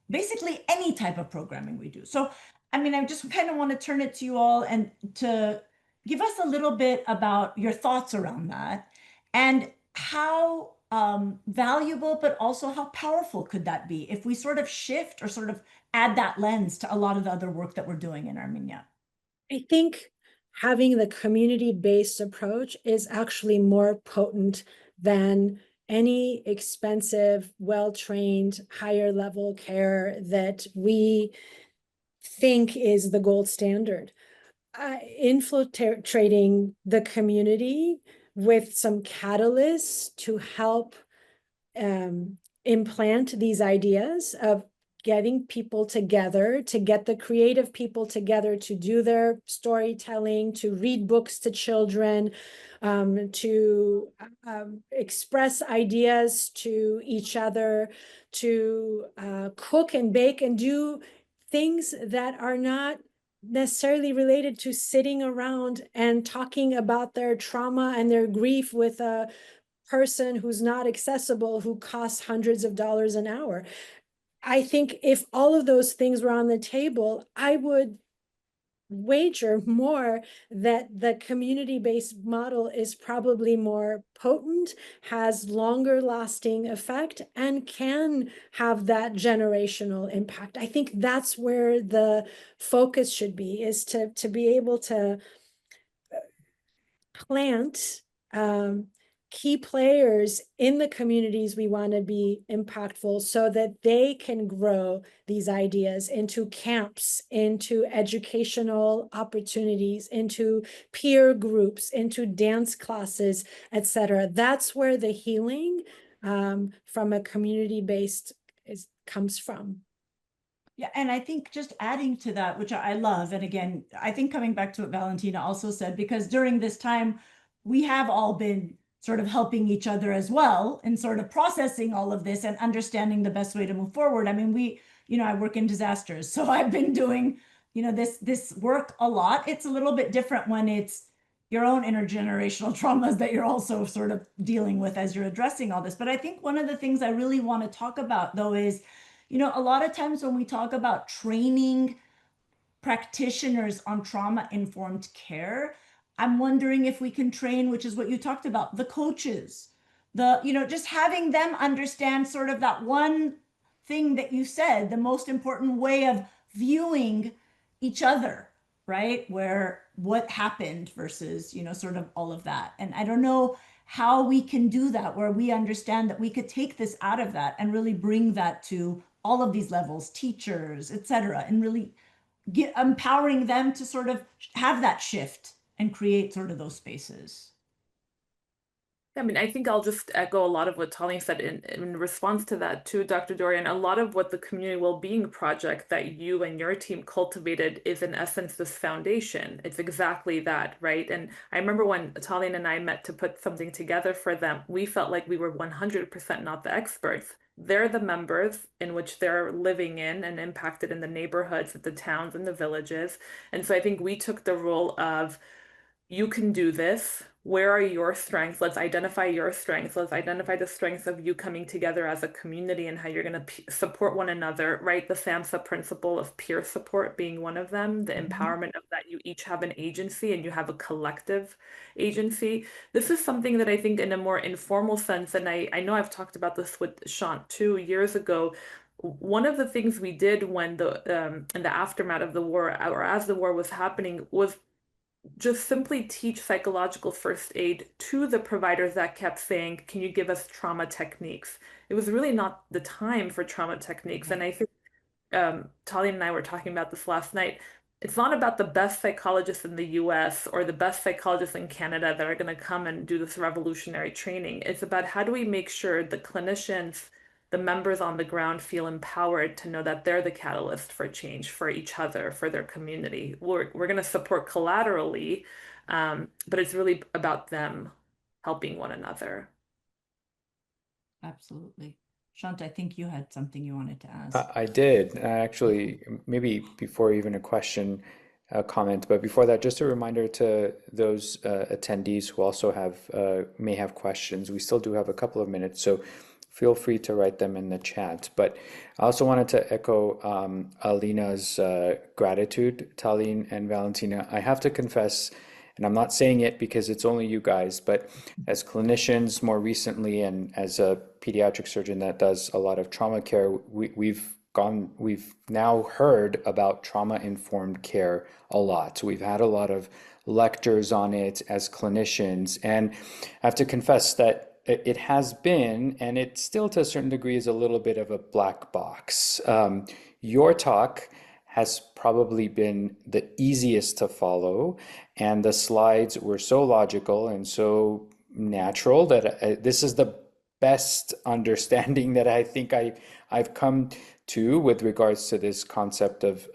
basically any type of programming we do. So, I mean, I just kind of want to turn it to you all and to give us a little bit about your thoughts around that and how valuable, but also how powerful could that be if we sort of shift or sort of add that lens to a lot of the other work that we're doing in Armenia. I think having the community-based approach is actually more potent than any expensive, well-trained, higher level care that we think is the gold standard. Infiltrating the community with some catalysts to help implant these ideas of getting people together, to get the creative people together to do their storytelling, to read books to children, to express ideas to each other, to cook and bake and do things that are not necessarily related to sitting around and talking about their trauma and their grief with a person who's not accessible, who costs hundreds of dollars an hour. I think if all of those things were on the table, I would wager more that the community-based model is probably more potent, has longer lasting effect, and can have that generational impact. I think that's where the focus should be, is to be able to plant key players in the communities we want to be impactful so that they can grow these ideas into camps, into educational opportunities, into peer groups, into dance classes, etc. That's where the healing from a community-based comes from. Yeah, and I think just adding to that, which I love, and again, I think coming back to what Valentina also said, because during this time, we have all been sort of helping each other as well and sort of processing all of this and understanding the best way to move forward. I mean, I work in disasters, so I've been doing, this work a lot. It's a little bit different when it's your own intergenerational traumas that you're also sort of dealing with as you're addressing all this. But I think one of the things I really want to talk about, though, is, a lot of times when we talk about training practitioners on trauma-informed care, I'm wondering if we can train, which is what you talked about, the coaches, just having them understand sort of that one thing that you said, the most important way of viewing each other, right? Where what happened versus, sort of all of that. And I don't know how we can do that, where we understand that we could take this out of that and really bring that to all of these levels, teachers, et cetera, and really empowering them to sort of have that shift and create sort of those spaces. I mean, I think I'll just echo a lot of what Talin said in response to that too, Dr. Dorian. A lot of what the Community Wellbeing Project that you and your team cultivated is in essence this foundation. It's exactly that, right? And I remember when Talin and I met to put something together for them, we felt like we were 100% not the experts. They're the members in which they're living in and impacted in the neighborhoods, the towns, and the villages. And so I think we took the role of, you can do this. Where are your strengths? Let's identify your strengths. Let's identify the strengths of you coming together as a community and how you're going to support one another, right? The SAMHSA principle of peer support being one of them, the empowerment of that you each have an agency and you have a collective agency. This is something that I think in a more informal sense, and I know I've talked about this with Shant 2 years ago. One of the things we did when in the aftermath of the war, or as the war was happening, was just simply teach psychological first aid to the providers that kept saying, can you give us trauma techniques? It was really not the time for trauma techniques. And I think Talin and I were talking about this last night. It's not about the best psychologists in the US or the best psychologists in Canada that are going to come and do this revolutionary training. It's about how do we make sure the clinicians, the members on the ground feel empowered to know that they're the catalyst for change for each other, for their community. We're going to support collaterally, but it's really about them helping one another. Absolutely. Shant, I think you had something you wanted to ask. I did. Actually, maybe before even a question, a comment, but before that, just a reminder to those attendees who also may have questions. We still do have a couple of minutes, so feel free to write them in the chat. But I also wanted to echo Alina's gratitude, Talin and Valentina. I have to confess, and I'm not saying it because it's only you guys, but as clinicians more recently and as a pediatric surgeon that does a lot of trauma care, we've now heard about trauma-informed care a lot. So we've had a lot of lectures on it as clinicians, and I have to confess that it has been, and it still to a certain degree is a little bit of a black box. Your talk has probably been the easiest to follow, and the slides were so logical and so natural that this is the best understanding that I think I've come to with regards to this concept of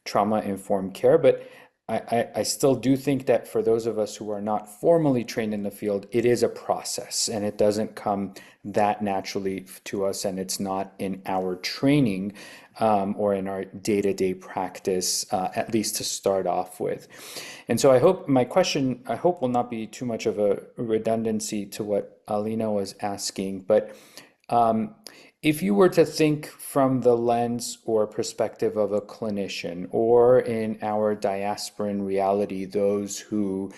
trauma-informed care. But I still do think that for those of us who are not formally trained in the field, it is a process and it doesn't come that naturally to us, and it's not in our training or in our day-to-day practice, at least to start off with. And so I hope my question, will not be too much of a redundancy to what Alina was asking, but if you were to think from the lens or perspective of a clinician, or in our diasporan reality, those who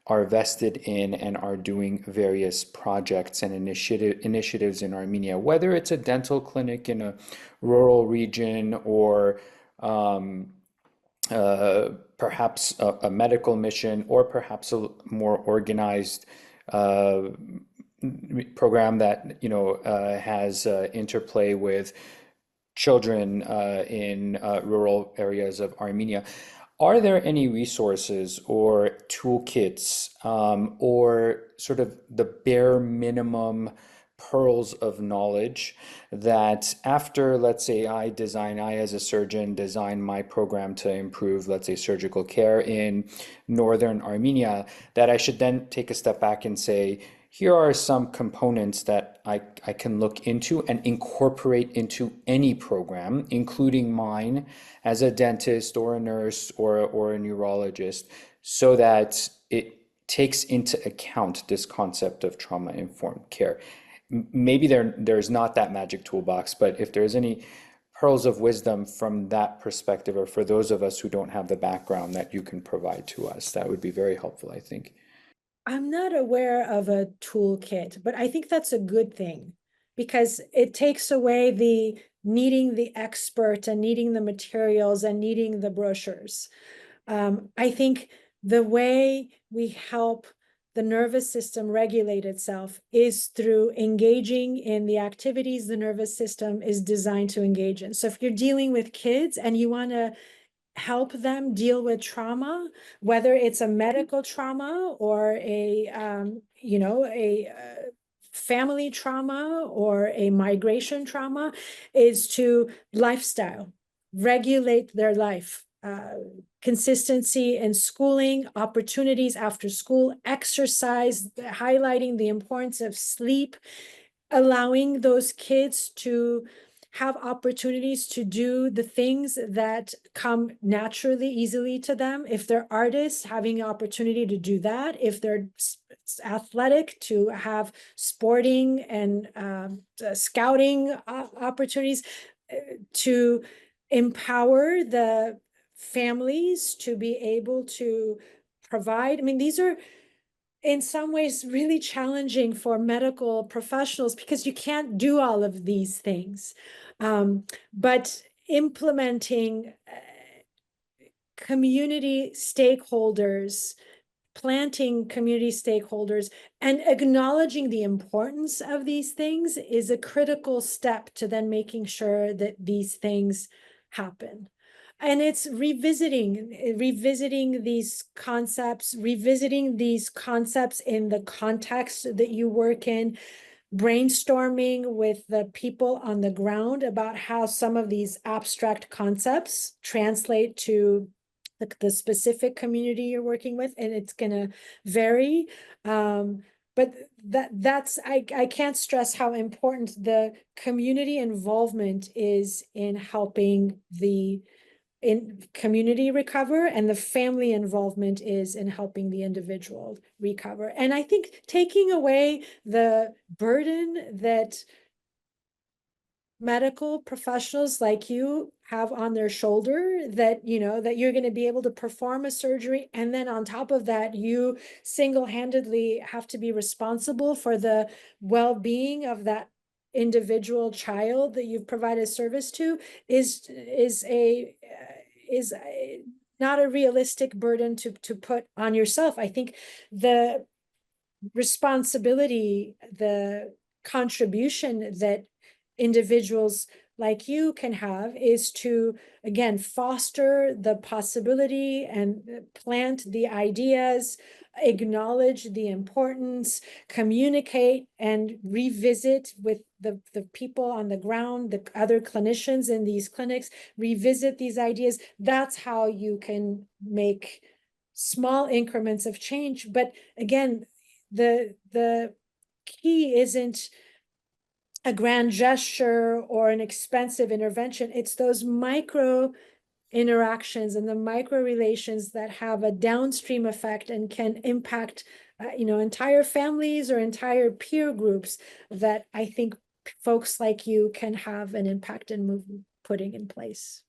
are vested in and are doing various projects and initiatives in Armenia, whether it's a dental clinic in a rural region or perhaps a medical mission, or perhaps a more organized program that has interplay with children in rural areas of Armenia. Are there any resources or toolkits or sort of the bare minimum pearls of knowledge that after, let's say, I as a surgeon design my program to improve, let's say, surgical care in northern Armenia, that I should then take a step back and say, here are some components that I can look into and incorporate into any program, including mine as a dentist or a nurse or a neurologist, so that it takes into account this concept of trauma-informed care. Maybe there's not that magic toolbox, but if there's any pearls of wisdom from that perspective, or for those of us who don't have the background that you can provide to us, that would be very helpful, I think. I'm not aware of a toolkit, but I think that's a good thing because it takes away the needing the expert and needing the materials and needing the brochures. I think the way we help the nervous system regulate itself is through engaging in the activities the nervous system is designed to engage in. So if you're dealing with kids and you want to help them deal with trauma, whether it's a medical trauma or a family trauma or a migration trauma, is to lifestyle, regulate their life, consistency in schooling, opportunities after school, exercise, highlighting the importance of sleep, allowing those kids to have opportunities to do the things that come naturally, easily to them. If they're artists, having the opportunity to do that. If they're athletic, to have sporting and scouting opportunities, to empower the families to be able to provide. I mean, these are in some ways really challenging for medical professionals because you can't do all of these things. But implementing community stakeholders, planting community stakeholders, and acknowledging the importance of these things is a critical step to then making sure that these things happen. And it's revisiting these concepts in the context that you work in, brainstorming with the people on the ground about how some of these abstract concepts translate to the specific community you're working with, and it's going to vary. But I can't stress how important the community involvement is in helping the community recover, and the family involvement is in helping the individual recover. And I think taking away the burden that medical professionals like you have on their shoulder, that that you're going to be able to perform a surgery, and then on top of that you single-handedly have to be responsible for the well-being of that individual child that you've provided service to, is not a realistic burden to put on yourself. I think the responsibility, the contribution that individuals like you can have is to, again, foster the possibility and plant the ideas, acknowledge the importance, communicate and revisit with the people on the ground, the other clinicians in these clinics, revisit these ideas. That's how you can make small increments of change. But again, the key isn't a grand gesture or an expensive intervention. It's those micro interactions and the micro relations that have a downstream effect and can impact entire families or entire peer groups, that I think folks like you can have an impact in putting in place.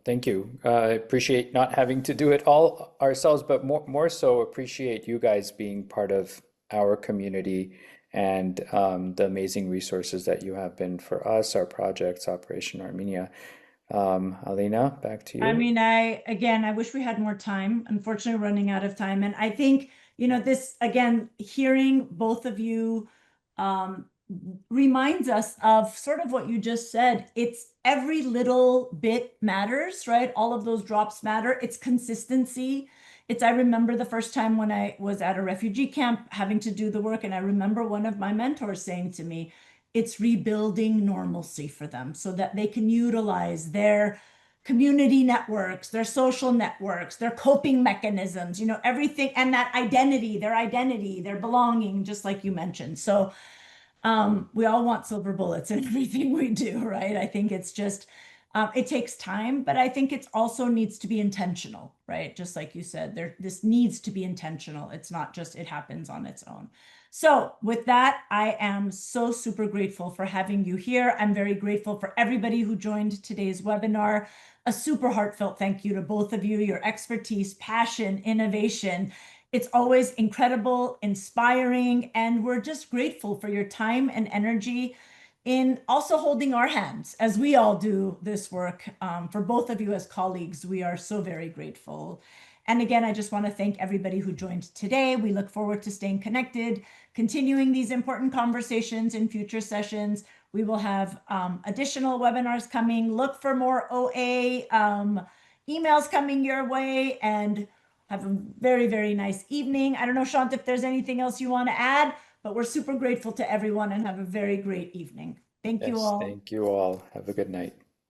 Thank you. I appreciate not having to do it all ourselves, but more so appreciate you guys being part of our community and the amazing resources that you have been for us, our projects, Operation Armenia. Alina, back to you. I mean, I wish we had more time. Unfortunately, we're running out of time. And I think, this, again, hearing both of you reminds us of sort of what you just said. It's every little bit matters, right? All of those drops matter. It's consistency. I remember the first time when I was at a refugee camp having to do the work, and I remember one of my mentors saying to me, it's rebuilding normalcy for them so that they can utilize their community networks, their social networks, their coping mechanisms, everything, and that identity, their belonging, just like you mentioned. So we all want silver bullets in everything we do, right? I think it's just, it takes time, but I think it also needs to be intentional, right? Just like you said, this needs to be intentional. It's not just, it happens on its own. So with that, I am so super grateful for having you here. I'm very grateful for everybody who joined today's webinar. A super heartfelt thank you to both of you, your expertise, passion, innovation. It's always incredible, inspiring, and we're just grateful for your time and energy in also holding our hands as we all do this work. For both of you as colleagues, we are so very grateful. And again, I just want to thank everybody who joined today. We look forward to staying connected, continuing these important conversations in future sessions. We will have additional webinars coming. Look for more OA emails coming your way, and have a very, very nice evening. I don't know, Shant, if there's anything else you want to add, but we're super grateful to everyone and have a very great evening. Thank you all. Thank you all. Have a good night.